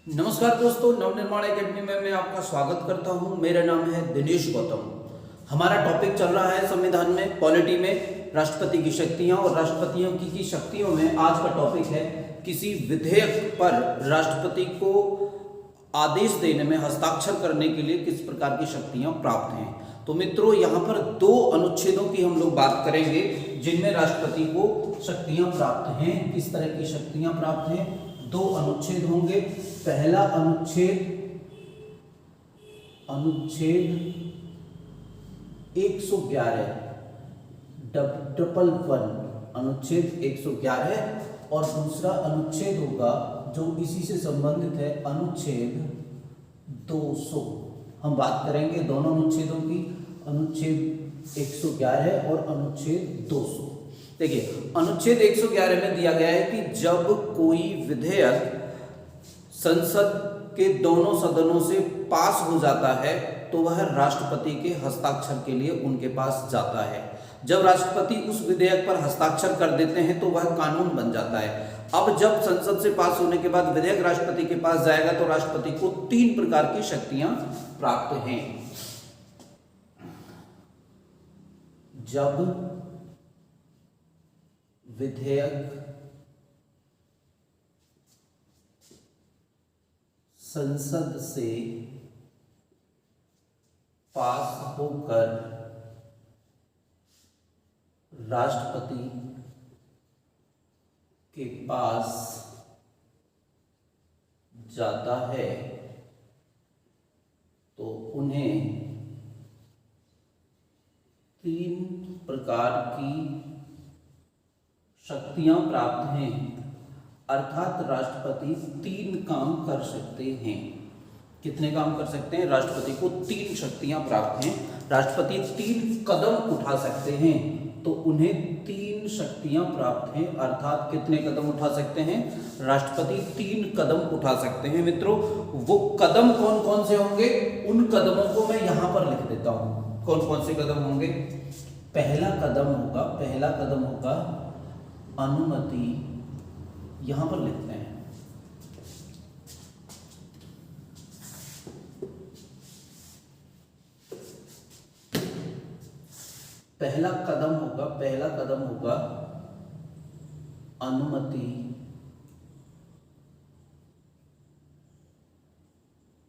नमस्कार दोस्तों, नवनिर्माण एकेडमी में मैं आपका स्वागत करता हूं। मेरा नाम है दिनेश गौतम। हमारा टॉपिक चल रहा है संविधान में, पॉलिटी में राष्ट्रपति की शक्तियां और राष्ट्रपतियों की शक्तियों में आज का टॉपिक है किसी विधेयक पर राष्ट्रपति को आदेश देने में, हस्ताक्षर करने के लिए किस प्रकार की शक्तियां प्राप्त हैं। तो मित्रों, यहाँ पर दो अनुच्छेदों की हम लोग बात करेंगे जिनमें राष्ट्रपति को शक्तियां प्राप्त हैं। किस तरह की शक्तियां प्राप्त हैं? दो अनुच्छेद होंगे। पहला अनुच्छेद 111 अनुच्छेद 111 और दूसरा अनुच्छेद होगा जो इसी से संबंधित है, अनुच्छेद 200। हम बात करेंगे दोनों अनुच्छेदों की, अनुच्छेद 111 और अनुच्छेद 200। देखिए, अनुच्छेद 111 में दिया गया है कि जब कोई विधेयक संसद के दोनों सदनों से पास हो जाता है तो वह राष्ट्रपति के हस्ताक्षर के लिए उनके पास जाता है। जब राष्ट्रपति उस विधेयक पर हस्ताक्षर कर देते हैं तो वह कानून बन जाता है। अब जब संसद से पास होने के बाद विधेयक राष्ट्रपति के पास जाएगा तो राष्ट्रपति को 3 प्रकार की शक्तियां प्राप्त हैं। जब विधेयक संसद से पास होकर राष्ट्रपति के पास जाता है तो उन्हें 3 प्रकार की शक्तियां प्राप्त हैं। अर्थात राष्ट्रपति 3 काम कर सकते हैं। कितने काम कर सकते हैं? राष्ट्रपति को 3 शक्तियां प्राप्त हैं। राष्ट्रपति 3 कदम उठा सकते हैं तो उन्हें 3 शक्तियां प्राप्त हैं। अर्थात कितने कदम उठा सकते हैं? राष्ट्रपति 3 कदम उठा सकते हैं। मित्रों, वो कदम कौन कौन से होंगे उन कदमों को मैं यहां पर लिख देता हूं। कौन कौन से कदम होंगे? पहला कदम होगा अनुमति। यहां पर लिखते हैं पहला कदम होगा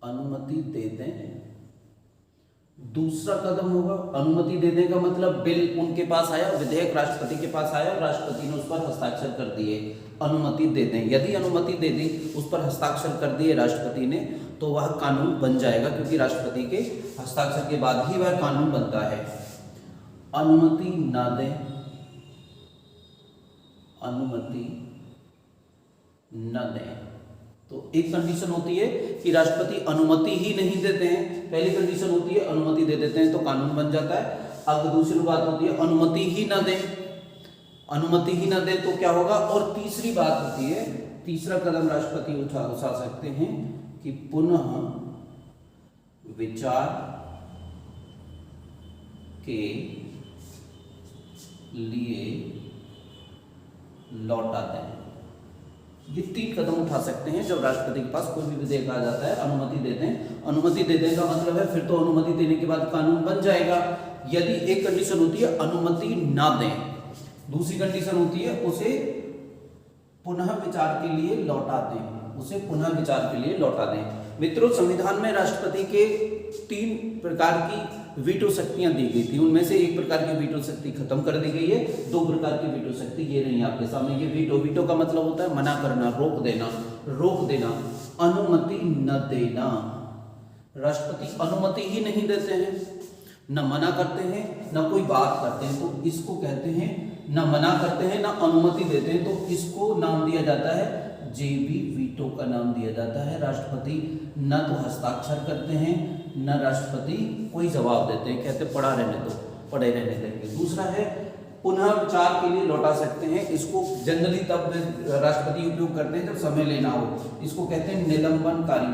अनुमति दे दें। दूसरा कदम होगा, अनुमति देने का मतलब बिल उनके पास आया, विधेयक राष्ट्रपति के पास आया, राष्ट्रपति ने उस पर हस्ताक्षर कर दिए, अनुमति दे दें। यदि अनुमति दे दी, उस पर हस्ताक्षर कर दिए राष्ट्रपति ने, तो वह कानून बन जाएगा, क्योंकि राष्ट्रपति के हस्ताक्षर के बाद ही वह कानून बनता है। अनुमति ना दें, अनुमति न दें, तो एक कंडीशन होती है कि राष्ट्रपति अनुमति ही नहीं देते हैं। पहली कंडीशन होती है अनुमति दे देते हैं तो कानून बन जाता है। अब दूसरी बात होती है अनुमति ही ना दें, तो क्या होगा? और तीसरी बात होती है, तीसरा कदम राष्ट्रपति उठा सकते हैं कि पुनः विचार के लिए लौटा दें। ये 3 कदम उठा सकते हैं जब राष्ट्रपति के पास कोई भी विधेयक आ जाता है। अनुमति दे दें, अनुमति दे देने का मतलब है फिर तो अनुमति देने के बाद कानून बन जाएगा। यदि एक कंडीशन होती है अनुमति ना दें, दूसरी कंडीशन होती है उसे पुनः विचार के लिए लौटा दें, मित्रों, संविधान में राष्ट्रपति के 3 प्रकार की वीटो शक्तियां दी गई थी। उनमें से एक प्रकार की वीटो शक्ति खत्म कर दी गई है। 2 प्रकार की वीटो शक्ति ये रही आपके सामने। ये वीटो का मतलब होता है मना करना, रोक देना, अनुमति न देना। राष्ट्रपति अनुमति ही नहीं देते हैं, न मना करते हैं, न कोई बात करते हैं, तो इसको कहते हैं, न मना करते हैं, न अनुमति देते हैं, तो इसको नाम दिया जाता है जेबी वीटो का नाम दिया जाता है। राष्ट्रपति न तो हस्ताक्षर करते हैं, न राष्ट्रपति कोई जवाब देते हैं, कहते पड़े रहने देंगे। दूसरा है पुनः विचार के लिए लौटा सकते हैं। इसको जनरली तब राष्ट्रपति उपयोग करते हैं जब समय लेना हो। इसको कहते हैं निलंबनकारी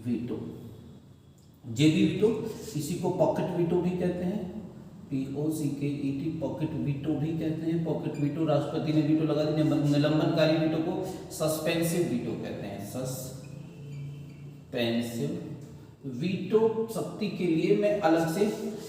वीटो। जेबी वीटो, इसी को पॉकेट वीटो भी कहते हैं। POCKET पॉकेट वीटो भी कहते हैं। पॉकेट वीटो, राष्ट्रपति ने वीटो लगा दी, निलंबनकारी वीटो को सस्पेंसिव वीटो कहते हैं। सस्पेंसिव वीटो शक्ति के लिए मैं अलग से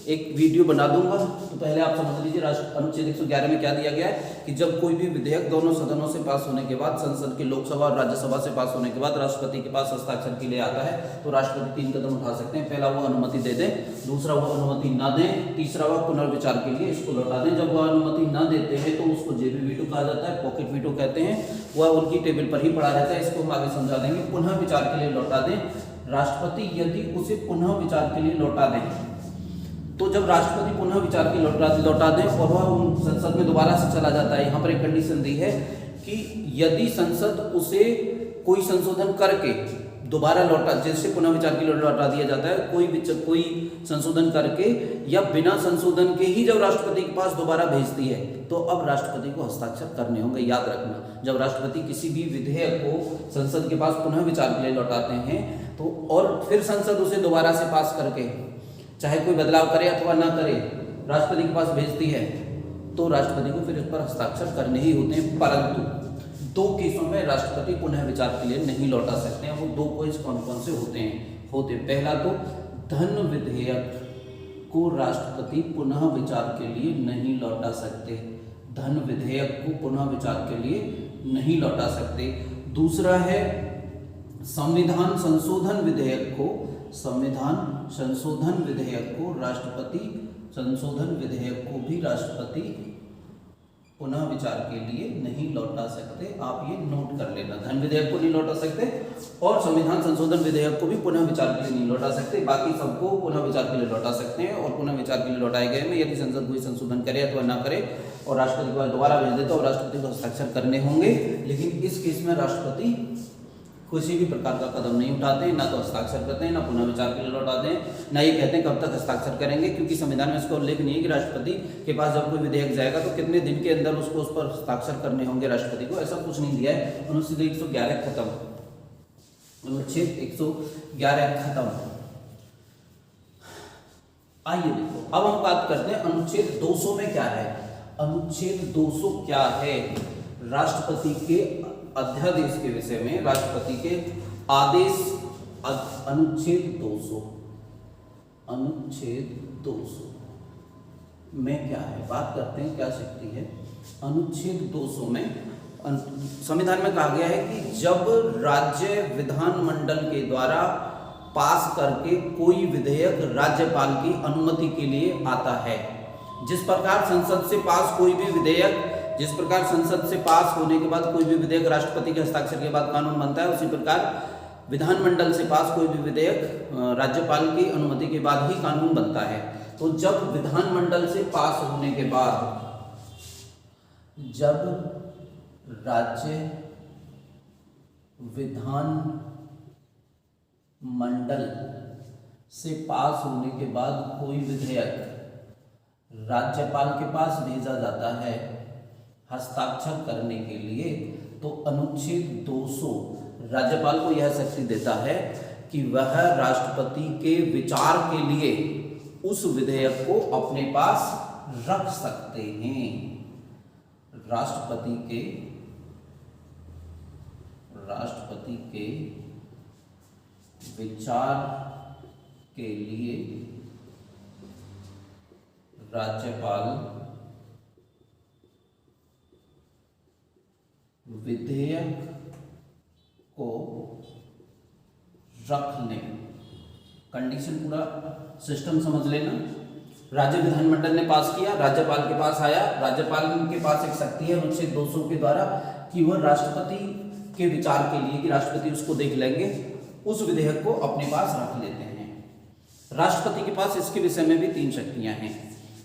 एक वीडियो बना दूंगा। तो पहले आप समझ लीजिए अनुच्छेद 111 में क्या दिया गया है कि जब कोई भी विधेयक दोनों सदनों से पास होने के बाद, संसद के लोकसभा और राज्यसभा से पास होने के बाद राष्ट्रपति के पास हस्ताक्षर के लिए आता है, तो राष्ट्रपति 3 कदम उठा सकते हैं। पहला, वो अनुमति दे दें, दूसरा, वो अनुमति ना दें, तीसरा, वो पुनर्विचार के लिए इसको लौटा दें। जब वो अनुमति ना देते हैं तो उसको जेबी वीटो कहा जाता है, पॉकेट वीटो कहते हैं। वह उनकी टेबल पर ही पड़ा रहता है। इसको हम आगे समझा देंगे। पुनः विचार के लिए लौटा दें, राष्ट्रपति यदि उसे पुनः विचार के लिए लौटा दें, तो जब राष्ट्रपति पुनः विचार के लौटा दें और वह संसद में दोबारा से चला जाता है, यहाँ पर एक कंडीशन दी है कि यदि संसद उसे कोई संशोधन करके दोबारा लौटा, जैसे पुनः विचार के लिए लौटा दिया जाता है, कोई संशोधन करके या बिना संशोधन के ही जब राष्ट्रपति के पास दोबारा भेजती है, तो अब राष्ट्रपति को हस्ताक्षर करने होंगे। याद रखना, जब राष्ट्रपति किसी भी विधेयक को संसद के पास पुनः विचार के लिए लौटाते हैं तो और फिर संसद उसे दोबारा से पास करके चाहे कोई बदलाव करे अथवा ना करे राष्ट्रपति के पास भेजती है, तो राष्ट्रपति को फिर इस पर हस्ताक्षर करने ही होते हैं। परंतु 2 केसों में राष्ट्रपति पुनः विचार के लिए नहीं लौटा सकते हैं। वो 2 केस कौन-कौन से होते हैं? पहला तो धन विधेयक को राष्ट्रपति पुनः विचार के लिए नहीं लौटा सकते। धन विधेयक को पुनः विचार के लिए नहीं लौटा सकते। दूसरा है संविधान संशोधन विधेयक को भी राष्ट्रपति पुनः विचार के लिए नहीं लौटा सकते। आप ये नोट कर लेना, धन विधेयक को नहीं लौटा सकते और संविधान संशोधन विधेयक को भी पुनः विचार के लिए नहीं लौटा सकते। बाकी सबको पुनः विचार के लिए लौटा सकते हैं और पुनः विचार के लिए लौटाए गए में यदि संसद कोई संशोधन करे अथवा ना करे और राष्ट्रपति को दोबारा भेज दे तो राष्ट्रपति को हस्ताक्षर करने होंगे। लेकिन इस केस में राष्ट्रपति किसी भी प्रकार का कदम नहीं उठाते, ना तो हस्ताक्षर करते हैं, ना पुनः विचार के लिए लौटाते हैं, ना ये कहते हैं कब तक हस्ताक्षर करेंगे, क्योंकि संविधान में इसका उल्लेख नहीं है कि राष्ट्रपति के पास जब कोई विधेयक जाएगा तो कितने दिन के अंदर उसको उस पर हस्ताक्षर करने होंगे राष्ट्रपति को, ऐसा कुछ नहीं दिया है। अनुच्छेद 111 खत्म, अनुच्छेद 111 खत्म। आइए देखो, अब हम बात करते हैं अनुच्छेद 200 में क्या है। अनुच्छेद 200 क्या है? राष्ट्रपति के अध्यादेश के विषय में, राष्ट्रपति के आदेश। अनुच्छेद 200 में क्या है, बात करते हैं क्या शक्ति है। अनुच्छेद 200 में संविधान में कहा गया है कि जब राज्य विधानमंडल के द्वारा पास करके कोई विधेयक राज्यपाल की अनुमति के लिए आता है, जिस प्रकार संसद से पास कोई भी विधेयक, जिस प्रकार संसद से पास होने के बाद कोई भी विधेयक राष्ट्रपति के हस्ताक्षर के बाद कानून बनता है, उसी प्रकार विधानमंडल से पास कोई भी विधेयक राज्यपाल की अनुमति के बाद ही कानून बनता है। तो जब विधानमंडल से पास होने के बाद, जब राज्य विधानमंडल से पास होने के बाद कोई विधेयक राज्यपाल के पास भेजा जाता है हस्ताक्षर करने के लिए, तो अनुच्छेद 200 राज्यपाल को यह शक्ति देता है कि वह राष्ट्रपति के विचार के लिए उस विधेयक को अपने पास रख सकते हैं। राष्ट्रपति के विचार के लिए राज्यपाल विधेयक को रख लें। कंडीशन पूरा सिस्टम समझ लेना। राज्य विधानमंडल ने पास किया, राज्यपाल के पास आया, राज्यपाल के पास एक शक्ति है अनुच्छेद 200 के द्वारा कि वह राष्ट्रपति के विचार के लिए, कि राष्ट्रपति उसको देख लेंगे, उस विधेयक को अपने पास रख लेते हैं। राष्ट्रपति के पास इसके विषय में भी 3 शक्तियां हैं।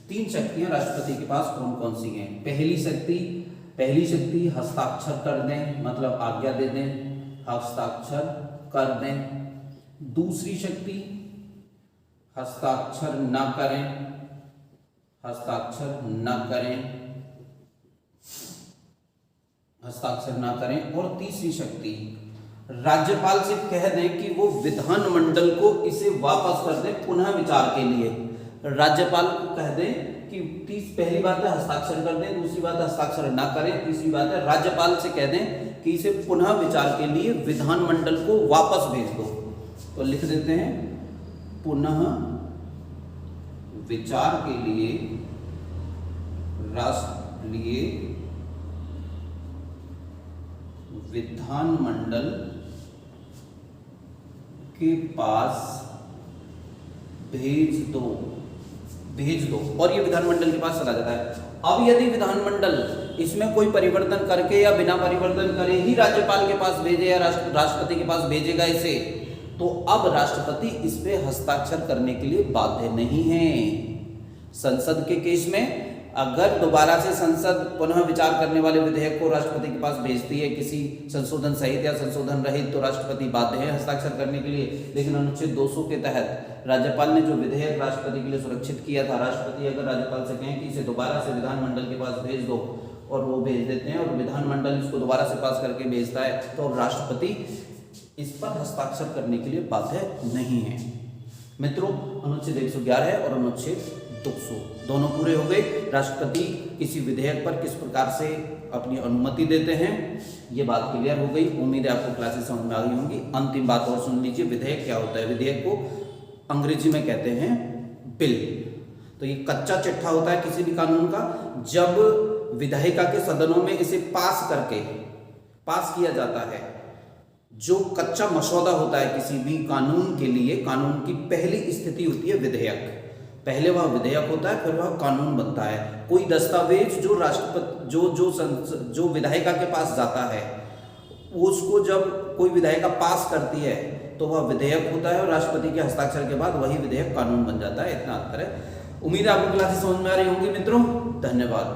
3 शक्तियां राष्ट्रपति के पास कौन कौन सी हैं? पहली शक्ति हस्ताक्षर कर दें, मतलब आज्ञा दे दें, हस्ताक्षर कर दें। दूसरी शक्ति हस्ताक्षर न करें, और तीसरी शक्ति राज्यपाल से कह दें कि वो विधानमंडल को इसे वापस कर दें पुनः विचार के लिए। राज्यपाल को कह दें कि पहली बात है हस्ताक्षर कर दें, दूसरी बात है हस्ताक्षर ना करें, तीसरी बात है राज्यपाल से कह दें कि इसे पुनः विचार के लिए विधानमंडल को वापस भेज दो। तो लिख देते हैं पुनः विचार के लिए विधानमंडल के पास भेज दो और ये विधानमंडल के पास चला जाता है। अब यदि विधानमंडल इसमें कोई परिवर्तन करके या बिना परिवर्तन करे ही राज्यपाल के पास भेजे या राष्ट्रपति के पास भेजेगा इसे, तो अब राष्ट्रपति इस पे हस्ताक्षर करने के लिए बाध्य नहीं है। संसद के केस में अगर दोबारा से संसद पुनः विचार करने वाले विधेयक को राष्ट्रपति के पास भेजती है किसी संशोधन सहित या संशोधन रहित, तो राष्ट्रपति बाध्य है हस्ताक्षर करने के लिए। लेकिन अनुच्छेद 200 के तहत राज्यपाल ने जो विधेयक राष्ट्रपति के लिए सुरक्षित किया था, राष्ट्रपति अगर राज्यपाल से कहें कि इसे दोबारा से विधानमंडल के पास भेज दो और वो भेज देते हैं और विधानमंडल इसको दोबारा से पास करके भेजता है, तो राष्ट्रपति इस पर हस्ताक्षर करने के लिए बाध्य नहीं है। मित्रों, अनुच्छेद 111 है और अनुच्छेद 200 दोनों पूरे हो गए। राष्ट्रपति किसी विधेयक पर किस प्रकार से अपनी अनुमति देते हैं, ये बात क्लियर हो गई। उम्मीद है आपको क्लासेस समझ में आ गई होंगी। अंतिम बात और सुन लीजिए, विधेयक क्या होता है। विधेयक को अंग्रेजी में कहते हैं बिल। तो ये कच्चा चिट्ठा होता है किसी भी कानून का, जब विधायिका के सदनों में इसे पास किया जाता है। जो कच्चा मसौदा होता है किसी भी कानून के लिए, कानून की पहली स्थिति होती है विधेयक। पहले वह विधेयक होता है, फिर वह कानून बनता है। कोई दस्तावेज जो राष्ट्रपति जो विधायिका के पास जाता है, उसको जब कोई विधायिका पास करती है तो वह विधेयक होता है और राष्ट्रपति के हस्ताक्षर के बाद वही विधेयक कानून बन जाता है। इतना अंतर है। उम्मीद है आपको क्लासेस समझ में आ रही होंगी मित्रों। धन्यवाद।